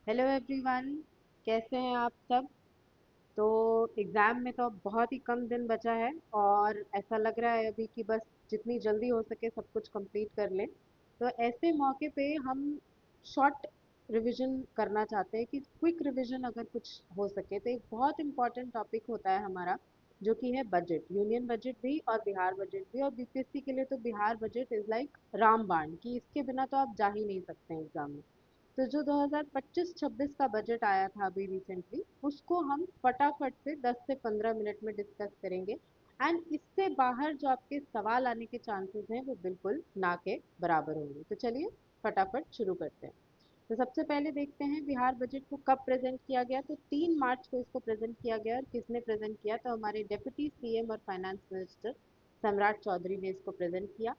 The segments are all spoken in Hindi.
Hello everyone. कैसे हैं आप सब? तो एग्ज़ाम में तो अब बहुत ही कम दिन बचा है और ऐसा लग रहा है अभी कि बस जितनी जल्दी हो सके सब कुछ कंप्लीट कर लें। तो ऐसे मौके पे हम शॉर्ट रिवीजन करना चाहते हैं कि क्विक रिवीजन अगर कुछ हो सके। तो एक बहुत इम्पोर्टेंट टॉपिक होता है हमारा, जो कि है बजट, यूनियन बजट भी और बिहार बजट भी। और बीपीएससी के लिए तो बिहार बजट इज़ लाइक रामबाण, कि इसके बिना तो आप जा ही नहीं सकते हैं एग्ज़ाम में। तो जो 2025-26 का बजट आया था अभी रिसेंटली, उसको हम फटाफट से 10 से 15 मिनट में डिस्कस करेंगे। एंड इससे बाहर जो आपके सवाल आने के चांसेस हैं वो बिल्कुल ना के बराबर होंगे। तो चलिए फटाफट शुरू करते हैं। तो सबसे पहले देखते हैं बिहार बजट को कब प्रेजेंट किया गया। तो 3 मार्च को इसको प्रेजेंट किया गया। और किसने प्रेजेंट किया? तो हमारे डेप्यूटी सीएम और फाइनेंस मिनिस्टर सम्राट चौधरी ने इसको प्रेजेंट किया।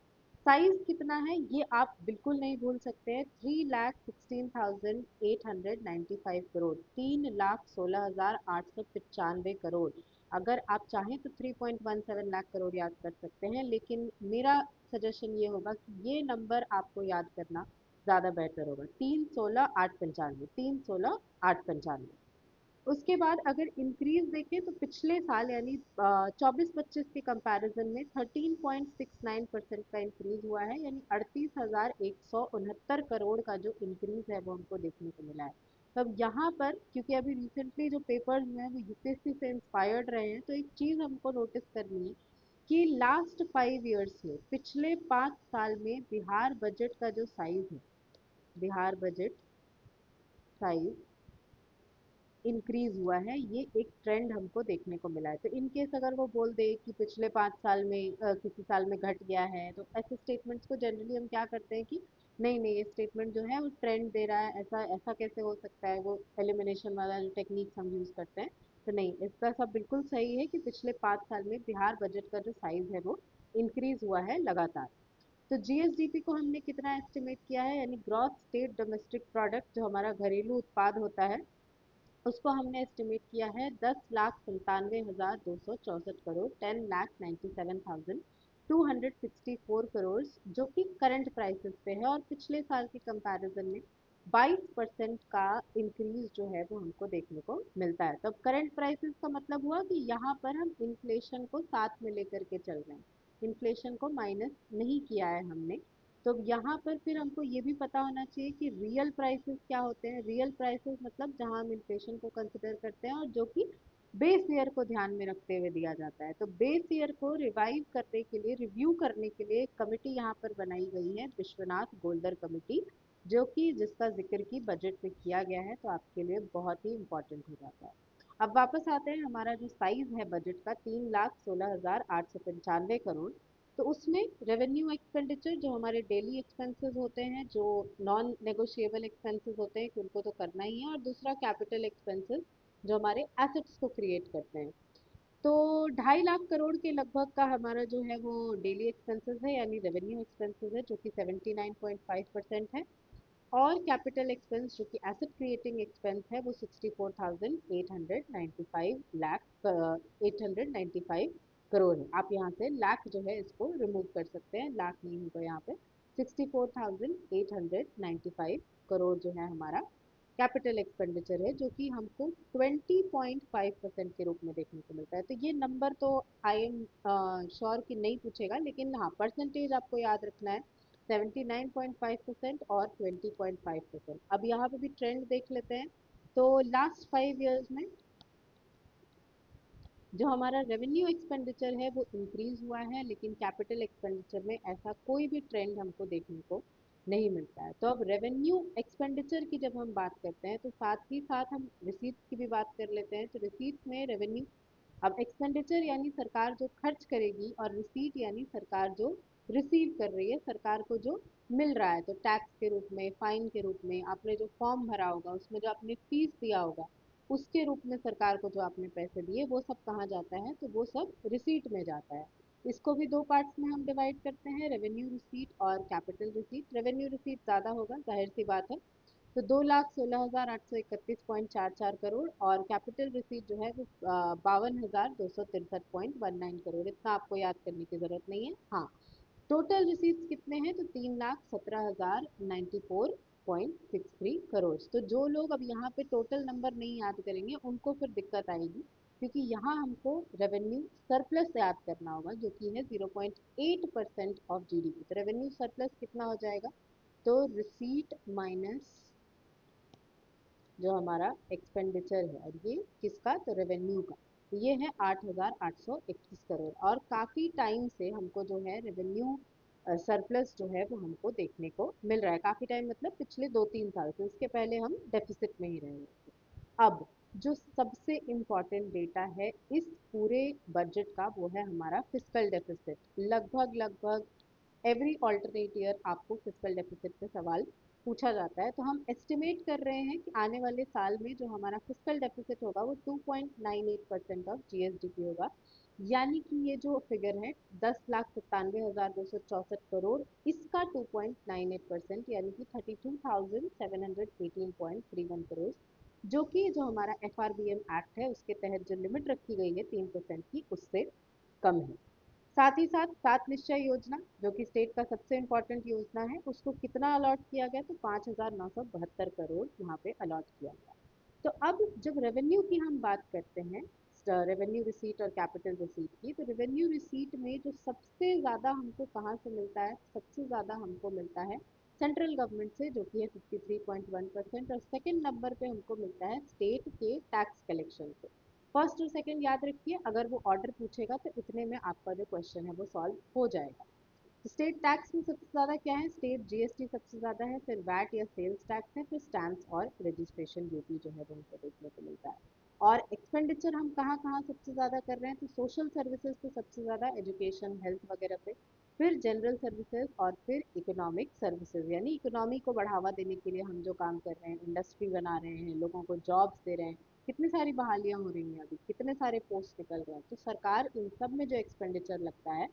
साइज कितना है ये आप बिल्कुल नहीं भूल सकते हैं, 3,16,895 करोड़, 3,16,895 करोड़। अगर आप चाहें तो 3.17 लाख करोड़ याद कर सकते हैं, लेकिन मेरा सजेशन ये होगा कि ये नंबर आपको याद करना ज़्यादा बेहतर होगा। 3,16,895, 3,16,895। उसके बाद अगर इंक्रीज देखें तो पिछले साल यानी 24-25 के कंपैरिजन में 13.69% का इंक्रीज हुआ है, यानी 38,169 करोड़ का जो इंक्रीज है वो हमको देखने को मिला है। तो अब यहाँ पर क्योंकि अभी रिसेंटली जो पेपर्स हुए हैं वो यूपीएससी से इंस्पायर्ड रहे हैं, तो एक चीज़ हमको नोटिस करनी है कि लास्ट 5 ईयर्स में, पिछले 5 साल में बिहार बजट का जो साइज है, बिहार बजट साइज इंक्रीज हुआ है। ये एक ट्रेंड हमको देखने को मिला है। तो इन केस अगर वो बोल दे कि पिछले 5 साल में किसी साल में घट गया है, तो ऐसे स्टेटमेंट्स को जनरली हम क्या करते हैं कि नहीं नहीं, ये स्टेटमेंट जो है वो ट्रेंड दे रहा है, ऐसा ऐसा कैसे हो सकता है, वो एलिमिनेशन वाला जो टेक्निक्स हम यूज करते हैं। तो नहीं, इसका सब बिल्कुल सही है कि पिछले 5 साल में बिहार बजट का जो साइज है वो इंक्रीज हुआ है लगातार। तो जीएसडीपी को हमने कितना एस्टिमेट किया है, यानी ग्रॉस स्टेट डोमेस्टिक प्रोडक्ट, जो हमारा घरेलू उत्पाद होता है, उसको हमने एस्टिमेट किया है 10,97,264 करोड़, 10,97,264 करोड़, जो कि करंट प्राइसेस पे है। और पिछले साल के कंपैरिजन में 22% का इंक्रीज जो है वो हमको देखने को मिलता है। तो अब करंट प्राइसेस का मतलब हुआ कि यहाँ पर हम इन्फ्लेशन को साथ में लेकर के चल रहे हैं, इन्फ्लेशन को माइनस नहीं किया है हमने। तो यहाँ पर फिर हमको ये भी पता होना चाहिए कि रियल प्राइसेस क्या होते हैं। रियल प्राइसेस मतलब जहाँ हम इन्फ्लेशन को कंसिडर करते हैं और जो कि बेस ईयर को ध्यान में रखते हुए दिया जाता है। तो बेस ईयर को रिवाइव करने के लिए, रिव्यू करने के लिए एक कमेटी यहाँ पर बनाई गई है, विश्वनाथ गोल्डर कमेटी, जो कि जिसका जिक्र की बजट में किया गया है, तो आपके लिए बहुत ही इंपॉर्टेंट हो जाता है। अब वापस आते हैं, हमारा जो साइज है बजट का 3,16,895 करोड़। तो उसमें रेवेन्यू एक्सपेंडिचर, जो हमारे डेली एक्सपेंसेस होते हैं, जो नॉन नेगोशिएबल एक्सपेंसेस होते हैं कि उनको तो करना ही है, और दूसरा कैपिटल एक्सपेंसेस, जो हमारे एसेट्स को क्रिएट करते हैं। तो 2.5 लाख करोड़ के लगभग का हमारा जो है वो डेली एक्सपेंसेस है, यानी रेवेन्यू एक्सपेंसेस है, जो कि 79.5% है। और कैपिटल एक्सपेंस जो कि एसेट क्रिएटिंग एक्सपेंस है वो 64,895 करोड़ है। आप यहाँ से लाख जो है इसको रिमूव कर सकते हैं, लाख नहीं होगा यहाँ पे। 64,895 करोड़ जो है हमारा कैपिटल एक्सपेंडिचर है, जो कि हमको 20.5% के रूप में देखने को मिलता है। तो ये नंबर तो आई एम श्योर कि नहीं पूछेगा, लेकिन हाँ, परसेंटेज आपको याद रखना है, 79.5% और 20.5%। अब यहाँ पे भी ट्रेंड देख लेते हैं। तो लास्ट 5 ईयर्स में जो हमारा रेवेन्यू एक्सपेंडिचर है वो इंक्रीज हुआ है, लेकिन कैपिटल एक्सपेंडिचर में ऐसा कोई भी ट्रेंड हमको देखने को नहीं मिलता है। तो अब रेवेन्यू एक्सपेंडिचर की जब हम बात करते हैं, तो साथ ही साथ हम रिसीट्स की भी बात कर लेते हैं। तो रिसीट्स में रेवेन्यू, अब एक्सपेंडिचर यानी सरकार जो खर्च करेगी, और रिसीट यानी सरकार जो रिसीव कर रही है, सरकार को जो मिल रहा है, तो टैक्स के रूप में, फाइन के रूप में, आपने जो फॉर्म भरा होगा उसमें जो आपने फीस दिया होगा, उसके रूप में सरकार को जो आपने पैसे दिए, वो सब कहाँ जाता है? तो वो सब रिसीट में जाता है। इसको भी दो पार्ट्स में हम डिवाइड करते हैं, रेवेन्यू रिसीट और कैपिटल रिसीट। रेवेन्यू रिसीट ज़्यादा होगा, जाहिर सी बात है, तो 2,16,831.44 करोड़, और कैपिटल रिसीट जो है वो 52,263.19 करोड़। इतना आपको याद करने की जरूरत नहीं है। हाँ, टोटल रिसीट्स कितने हैं? तो 3,17,094 8.63 करोड़। तो जो लोग अब यहाँ पे टोटल नंबर नहीं याद करेंगे उनको फिर दिक्कत आएगी, क्योंकि यहाँ हमको रेवेन्यू सरप्लस याद करना होगा जो कि है 0.8% ऑफ जीडीपी। तो रेवेन्यू सरप्लस कितना हो जाएगा, तो रिसीट माइनस जो हमारा एक्सपेंडिचर है, और ये किसका, तो रेवेन्यू का, तो ये है 8,831 करोड़। और काफ़ी टाइम से हमको जो है रेवेन्यू सरप्लस जो है वो हमको देखने को मिल रहा है। काफ़ी टाइम मतलब पिछले 2-3 साल से, इसके पहले हम डेफिसिट में ही रहे हुए थे। अब जो सबसे इम्पॉर्टेंट डेटा है इस पूरे बजट का वो है हमारा फिस्कल डेफिसिट। लगभग लगभग एवरी ऑल्टरनेट ईयर आपको फिस्कल डेफिसिट पे सवाल पूछा जाता है। तो हम एस्टिमेट कर रहे हैं कि आने वाले साल में जो हमारा फिस्कल डेफिसिट होगा वो 2.98% ऑफ जीएसडीपी होगा। यानी कि ये जो फिगर है 10,97,264 करोड़, इसका 2.98% यानी कि 32,718.31 करोड़, जो कि जो हमारा एफआरबीएम एक्ट है उसके तहत जो लिमिट रखी गई है 3% की, उससे कम है। साथ ही साथ सात निश्चय योजना जो कि स्टेट का सबसे इम्पोर्टेंट योजना है, उसको कितना अलॉट किया गया, तो 5,972 करोड़ यहाँ पे अलॉट किया गया। तो अब जब रेवेन्यू की हम बात करते हैं, रेवेन्यू रिसीट और कैपिटल रिसीट की, तो रेवेन्यू रिसीट में जो सबसे ज़्यादा हमको कहाँ से मिलता है, सबसे ज़्यादा हमको मिलता है सेंट्रल गवर्नमेंट से जो कि है 53.1%, और सेकेंड नंबर पे हमको मिलता है स्टेट के टैक्स कलेक्शन से। फर्स्ट और सेकंड याद रखिए, अगर वो ऑर्डर पूछेगा तो इतने में आपका जो क्वेश्चन है वो सॉल्व हो जाएगा। स्टेट टैक्स में सबसे ज़्यादा क्या है, स्टेट जीएसटी सबसे ज़्यादा है, फिर वैट या सेल्स टैक्स है, फिर स्टैम्प्स और रजिस्ट्रेशन ड्यूटी जो है वो हमको देखने को मिलता है। और एक्सपेंडिचर हम कहाँ कहाँ सबसे ज़्यादा कर रहे हैं, तो सोशल सर्विसेज पे सबसे ज़्यादा, एजुकेशन हेल्थ वगैरह पे, फिर जनरल सर्विसेज, और फिर इकोनॉमिक सर्विसेज, यानी इकोनॉमी को बढ़ावा देने के लिए हम जो काम कर रहे हैं, इंडस्ट्री बना रहे हैं, लोगों को जॉब्स दे रहे हैं, कितनी सारी बहालियां हो रही हैं अभी, कितने सारे पोस्ट निकल रहे हैं। तो सरकार इन सब में जो एक्सपेंडिचर लगता है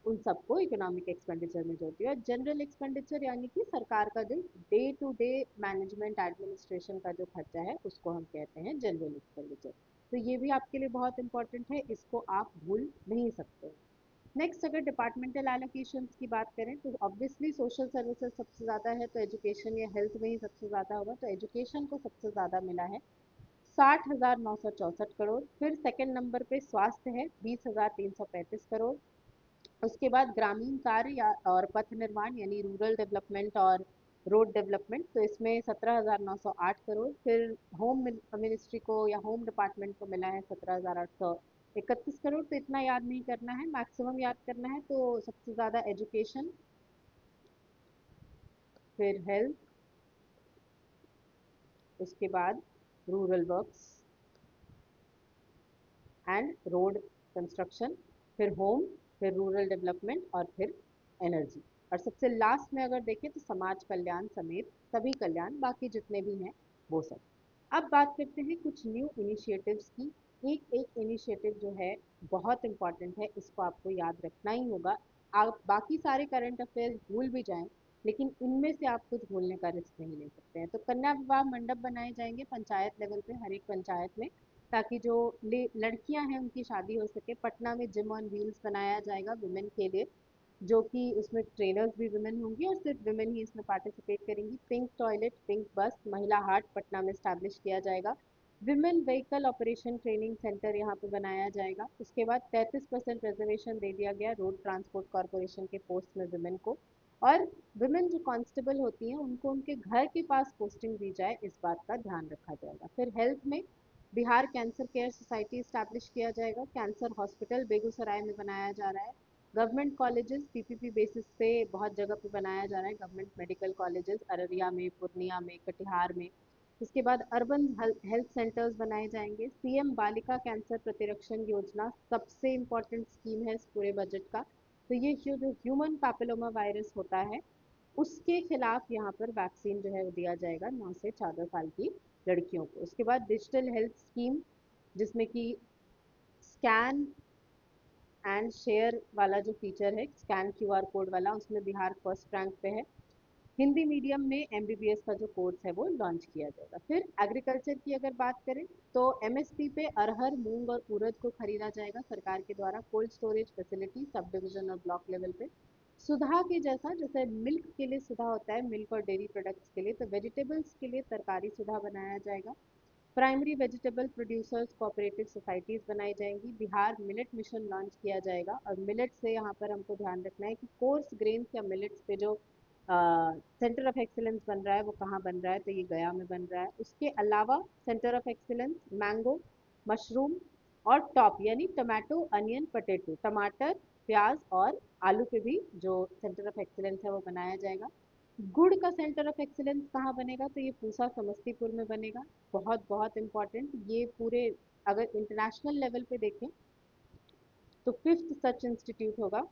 उन सबको इकोनॉमिक एक्सपेंडिचर में जोड़ती है। और जनरल एक्सपेंडिचर यानी कि सरकार का जो day to day management administration का जो खर्चा है उसको हम कहते हैं जनरल एक्सपेंडिचर। तो ये भी आपके लिए बहुत इंपॉर्टेंट है, इसको आप भूल नहीं सकते। नेक्स्ट, अगर डिपार्टमेंटल एलोकेशंस की बात करें तो ऑब्वियसली सोशल सर्विसेज सबसे ज़्यादा है, तो एजुकेशन या हेल्थ में ही सबसे ज़्यादा होगा। तो एजुकेशन को सबसे ज़्यादा मिला है 60,964 करोड़। फिर सेकंड नंबर पे स्वास्थ्य है 20,335 करोड़। उसके बाद ग्रामीण कार्य या और पथ निर्माण यानी रूरल डेवलपमेंट और रोड डेवलपमेंट, तो इसमें 17,908 करोड़। फिर होम मिनिस्ट्री को या होम डिपार्टमेंट को मिला है 17,831 करोड़। तो इतना याद नहीं करना है, मैक्सिमम याद करना है। तो सबसे ज़्यादा एजुकेशन, फिर हेल्थ, उसके बाद rural works and road construction, फिर होम, फिर रूरल डेवलपमेंट, और फिर एनर्जी। और सबसे लास्ट में अगर देखें तो समाज कल्याण समेत सभी कल्याण बाकी जितने भी हैं वो सब। अब बात करते हैं कुछ न्यू इनिशिएटिव्स की। एक एक इनिशिएटिव जो है बहुत इंपॉर्टेंट है, इसको आपको याद रखना ही होगा। आप बाकी सारे करंट अफेयर्स भूल भी जाएं, लेकिन इनमें से आप कुछ भूलने का रिस्क नहीं ले सकते हैं। तो कन्या विवाह मंडप बनाए जाएंगे पंचायत लेवल पे, हर एक पंचायत में, ताकि जो लड़कियां हैं उनकी शादी हो सके। पटना में जिम ऑन व्हील्स बनाया जाएगा वुमेन के लिए, जो कि उसमें ट्रेनर्स भी वुमेन होंगी और सिर्फ वुमेन ही इसमें पार्टिसिपेट करेंगी। पिंक टॉयलेट, पिंक बस, महिला हाट पटना में स्टैब्लिश किया जाएगा। Women vehicle operation training centre यहाँ पे बनाया जाएगा। उसके बाद 33% रिजर्वेशन दे दिया गया रोड ट्रांसपोर्ट कॉरपोरेशन के पोस्ट में वुमेन को। और विमेन जो कांस्टेबल होती हैं उनको उनके घर के पास पोस्टिंग दी जाए, इस बात का ध्यान रखा जाएगा। फिर हेल्थ में Bihar cancer care society establish किया जाएगा। कैंसर हॉस्पिटल बेगूसराय में बनाया जा रहा है। गवर्नमेंट कॉलेजेस पीपीपी बेसिस पे बहुत जगह पे बनाया जा रहा है। गवर्नमेंट मेडिकल कॉलेजेस अररिया में, पूर्णिया में, कटिहार में। इसके बाद अर्बन हेल्थ सेंटर्स बनाए जाएंगे। सीएम बालिका कैंसर प्रतिरक्षण योजना सबसे इम्पोर्टेंट स्कीम है इस पूरे बजट का। तो ये जो ह्यूमन पैपिलोमा वायरस होता है उसके खिलाफ यहाँ पर वैक्सीन जो है वो दिया जाएगा 9 से 14 साल की लड़कियों को। उसके बाद डिजिटल हेल्थ स्कीम, जिसमें कि स्कैन एंड शेयर वाला जो फीचर है, स्कैन क्यूआर कोड वाला, उसमें बिहार फर्स्ट रैंक पे है। हिंदी मीडियम में एमबीबीएस का जो कोर्स है वो लॉन्च किया जाएगा। फिर एग्रीकल्चर की अगर बात करें तो एमएसपी पे अरहर, मूंग और उड़द को खरीदा जाएगा सरकार के द्वारा। Cold storage facility sub division और ब्लॉक लेवल पे। सुधा के जैसा, जैसे मिल्क के लिए सुधा होता है, मिल्क और डेयरी प्रोडक्ट्स के लिए, तो वेजिटेबल्स के लिए तरकारी सुधा बनाया जाएगा। Primary vegetable producers cooperative societies बनाई जाएंगी। बिहार मिलेट मिशन लॉन्च किया जाएगा। और मिलेट से यहाँ पर हमको ध्यान रखना है कि कोर्स ग्रेन्स या मिलेट्स पे जो सेंटर ऑफ एक्सीलेंस बन रहा है वो कहाँ बन रहा है, तो ये गया में बन रहा है। उसके अलावा centre of excellence mango, mushroom और टॉप यानी टमाटो, अनियन, पटेटो, टमाटर, प्याज और आलू पे भी जो सेंटर ऑफ एक्सीलेंस है वो बनाया जाएगा। गुड़ का सेंटर ऑफ एक्सीलेंस कहाँ बनेगा, तो ये पूसा समस्तीपुर में बनेगा। बहुत बहुत इम्पोर्टेंट, ये पूरे अगर इंटरनेशनल लेवल पे देखें तो फिफ्थ सच इंस्टीट्यूट होगा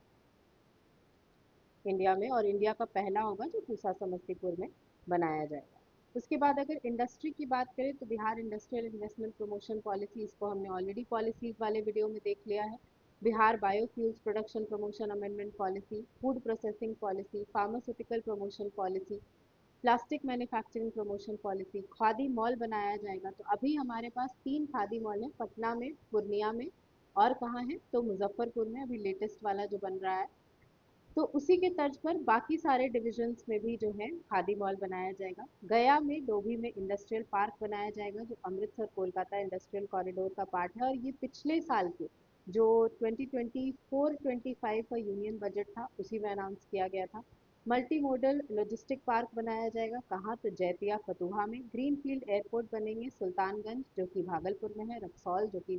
इंडिया में, और इंडिया का पहला होगा जो पूसा समस्तीपुर में बनाया जाएगा। उसके बाद अगर इंडस्ट्री की बात करें तो Bihar industrial investment promotion policy, इसको हमने ऑलरेडी पॉलिसीज वाले वीडियो में देख लिया है। Bihar biofuels production promotion amendment policy, food processing policy, pharmaceutical promotion policy, plastic manufacturing promotion policy, khadi mall बनाया जाएगा। तो अभी हमारे पास 3 खादी मॉल है, पटना में, पूर्णिया में और कहाँ है तो मुजफ्फरपुर में अभी लेटेस्ट वाला जो बन रहा है। तो उसी के तर्ज पर बाकी सारे डिविजन्स में भी जो है खादी मॉल बनाया जाएगा। गया में डोभी में इंडस्ट्रियल पार्क बनाया जाएगा जो अमृतसर कोलकाता इंडस्ट्रियल कॉरिडोर का पार्ट है, और ये पिछले साल के जो 2024-25 का यूनियन बजट था उसी में अनाउंस किया गया था। मल्टी मॉडल लॉजिस्टिक पार्क बनाया जाएगा, कहाँ तो जैतिया फतुहा में। ग्रीन फील्ड एयरपोर्ट बनेंगे सुल्तानगंज जो कि भागलपुर में है, रक्सौल जो कि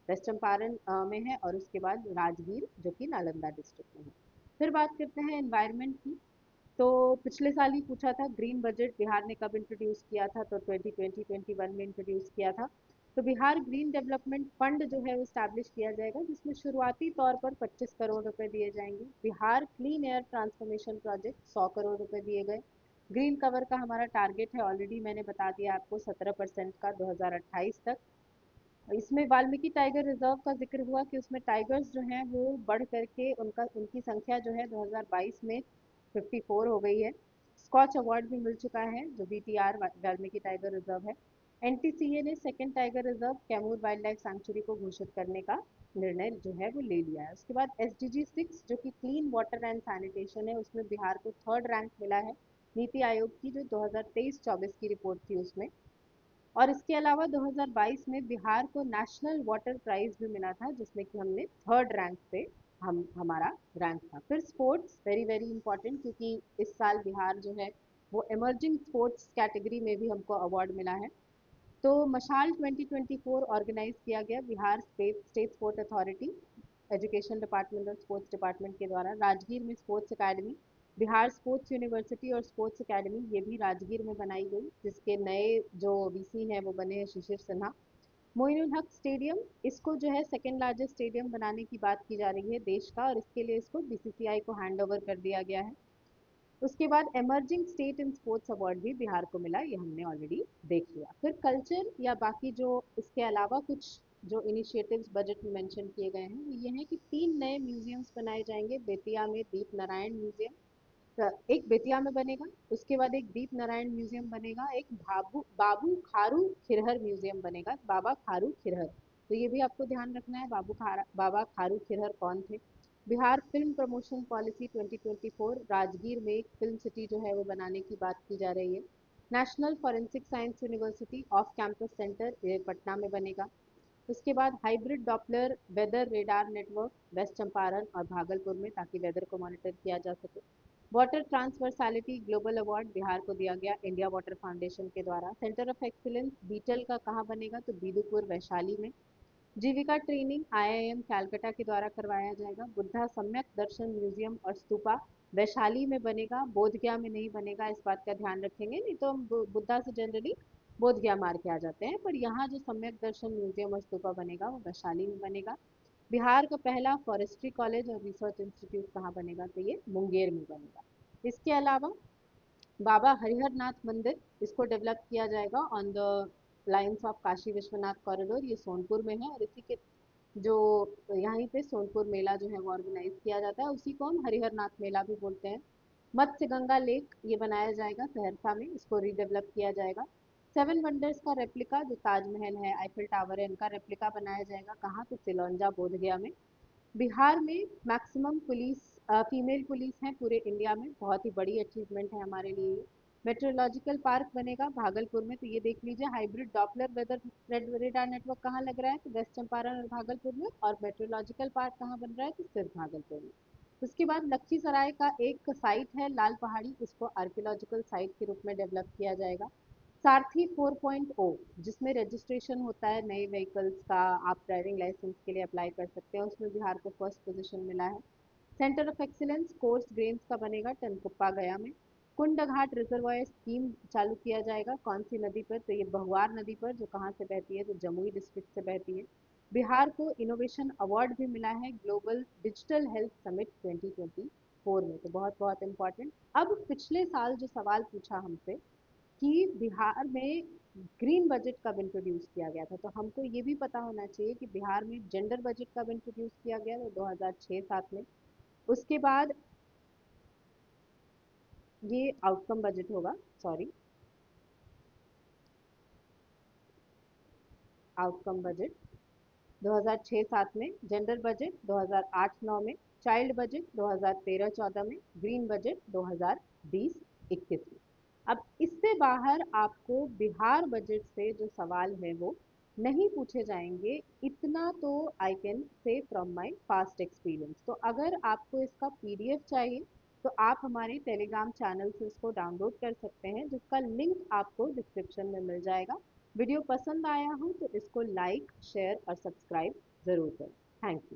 वेस्ट चंपारण में है, और उसके बाद राजगीर जो कि नालंदा डिस्ट्रिक्ट में है। फिर बात करते हैं एनवायरनमेंट की। तो पिछले साल ही पूछा था ग्रीन बजट बिहार ने कब इंट्रोड्यूस किया था, तो 2020-21 में इंट्रोड्यूस किया था। तो बिहार ग्रीन डेवलपमेंट फंड जो है वो स्टैब्लिश किया जाएगा, जिसमें शुरुआती तौर पर 25 करोड़ रुपए दिए जाएंगे। Bihar clean air transformation project 100 crore रुपए दिए गए। ग्रीन कवर का हमारा टारगेट है, ऑलरेडी मैंने बता दिया आपको, 17% का 2028 तक। इसमें वाल्मीकि टाइगर रिजर्व का जिक्र हुआ कि उसमें टाइगर्स जो हैं वो बढ़ करके उनकी संख्या जो है 2022 में 54 हो गई है। स्कॉच अवार्ड भी मिल चुका है जो बीटीआर वाल्मीकि टाइगर रिजर्व है। एनटीसीए ने second tiger reserve Kaimur wild life sanctuary को घोषित करने का निर्णय जो है वो ले लिया है। उसके बाद SDG 6 जो कि क्लीन वाटर एंड सैनिटेशन है, उसमें बिहार को थर्ड रैंक मिला है नीति आयोग की जो 2023-24 की रिपोर्ट थी उसमें। और इसके अलावा 2022 में बिहार को नेशनल वाटर प्राइज भी मिला था, जिसमें कि हमने थर्ड रैंक पे हमारा रैंक था। फिर स्पोर्ट्स वेरी वेरी इंपॉर्टेंट, क्योंकि इस साल बिहार जो है वो इमर्जिंग स्पोर्ट्स कैटेगरी में भी हमको अवार्ड मिला है। तो मशाल 2024 ऑर्गेनाइज किया गया Bihar state sport authority, education department और स्पोर्ट्स डिपार्टमेंट के द्वारा। राजगीर में sports academy, Bihar sports university और स्पोर्ट्स एकेडमी, ये भी राजगीर में बनाई गई, जिसके नए जो वीसी हैं वो बने हैं शिशिर सिन्हा। मोइनुल हक स्टेडियम, इसको जो है सेकेंड लार्जेस्ट स्टेडियम बनाने की बात की जा रही है देश का, और इसके लिए इसको बीसीसीआई को हैंड ओवर कर दिया गया है। उसके बाद emerging state in sports award भी बिहार को मिला, ये हमने ऑलरेडी देख लिया। फिर कल्चर या बाकी जो इसके अलावा कुछ जो इनिशिएटिव्स बजट में मेंशन किए गए हैं वो ये हैं कि 3 नए म्यूजियम्स बनाए जाएंगे। बेतिया में दीप नारायण म्यूजियम, एक बेतिया में बनेगा। उसके बाद एक दीप नारायण म्यूजियम बनेगा, एक बाबू खारू खिरहर म्यूजियम बनेगा, बाबा खारू खिरहर। तो ये भी आपको ध्यान रखना है, बाबा खारू खिरहर कौन थे। Bihar film promotion policy 2024, Rajgir में एक फिल्म सिटी जो है वो बनाने की बात की जा रही है। National forensic science university of campus centre ये पटना में बनेगा। उसके बाद hybrid doppler weather radar network west Champaran और भागलपुर में, ताकि वेदर को मॉनिटर किया जा सके। वाटर ट्रांसवर्सालिटी ग्लोबल अवार्ड बिहार को दिया गया इंडिया वाटर फाउंडेशन के द्वारा। सेंटर ऑफ एक्सीलेंस बीटल का कहाँ बनेगा, तो बीदुपुर वैशाली में। जीविका ट्रेनिंग IIM कैलकाटा के द्वारा करवाया जाएगा। बुद्धा सम्यक दर्शन म्यूजियम और स्तूपा वैशाली में बनेगा, बोधगया में नहीं बनेगा, इस बात का ध्यान रखेंगे, नहीं तो हम बुद्धा से जनरली बोधगया मार के आ जाते हैं, पर यहाँ जो सम्यक दर्शन म्यूजियम और स्तूपा बनेगा वो वैशाली में बनेगा। बिहार का पहला फॉरेस्ट्री कॉलेज और रिसर्च इंस्टीट्यूट कहाँ बनेगा, तो ये मुंगेर में बनेगा। इसके अलावा बाबा हरिहर नाथ मंदिर, इसको डेवलप किया जाएगा on the lines of Kashi Vishwanath corridor, ये सोनपुर में है, और इसी के जो यहीं पे सोनपुर मेला जो है वो ऑर्गेनाइज किया जाता है, उसी को हम हरिहर नाथ मेला भी बोलते हैं। मत्स्य गंगा लेक ये बनाया जाएगा सहरसा में, इसको रीडेवलप किया जाएगा। 7 वंडर्स का रेप्लिका जो ताजमहल है, आईफिल टावर है, इनका रेप्लिका बनाया जाएगा, कहाँ तो सिलौंजा बोधगया में। बिहार में मैक्सिमम पुलिस फीमेल पुलिस हैं पूरे इंडिया में, बहुत ही बड़ी अचीवमेंट है हमारे लिए ये। मेट्रोलॉजिकल पार्क बनेगा भागलपुर में, तो ये देख लीजिए hybrid doppler weather radar network कहाँ लग रहा है, तो वेस्ट चंपारण और भागलपुर में, और मेट्रोलॉजिकल पार्क कहाँ बन रहा है, तो सिर्फ भागलपुर में। उसके बाद लखीसराय का एक साइट है लाल पहाड़ी, इसको आर्कियोलॉजिकल साइट के रूप में डेवलप किया जाएगा। सारथी 4.0, जिसमें रजिस्ट्रेशन होता है नए व्हीकल्स का, आप ड्राइविंग लाइसेंस के लिए अप्लाई कर सकते हैं, उसमें बिहार को फर्स्ट पोजीशन मिला है। Centre of excellence course grains का बनेगा टनकुप्पा गया में। कुंड घाट रिजर्वायर स्कीम चालू किया जाएगा, कौन सी नदी पर, तो ये बहुआर नदी पर, जो कहाँ से बहती है, तो जमुई डिस्ट्रिक्ट से बहती है। बिहार को इनोवेशन अवार्ड भी मिला है ग्लोबल डिजिटल हेल्थ समिट 2024 में, तो बहुत बहुत इंपॉर्टेंट। अब पिछले साल जो सवाल पूछा हमसे कि बिहार में ग्रीन बजट कब इंट्रोड्यूस किया गया था, तो हमको ये भी पता होना चाहिए कि बिहार में जेंडर बजट कब इंट्रोड्यूस किया गया, तो 2006-7 में। उसके बाद ये आउटकम बजट होगा, सॉरी, आउटकम बजट 2006-7 में, जेंडर बजट 2008-9 में, चाइल्ड बजट 2013-14 में, ग्रीन बजट 2020-21 में। अब इससे बाहर आपको बिहार बजट से जो सवाल है वो नहीं पूछे जाएंगे, इतना तो I can say from my past experience. तो अगर आपको इसका पीडीएफ चाहिए तो आप हमारे टेलीग्राम चैनल से उसको डाउनलोड कर सकते हैं, जिसका लिंक आपको डिस्क्रिप्शन में मिल जाएगा। वीडियो पसंद आया हो तो इसको लाइक शेयर और सब्सक्राइब जरूर करें। Thank you.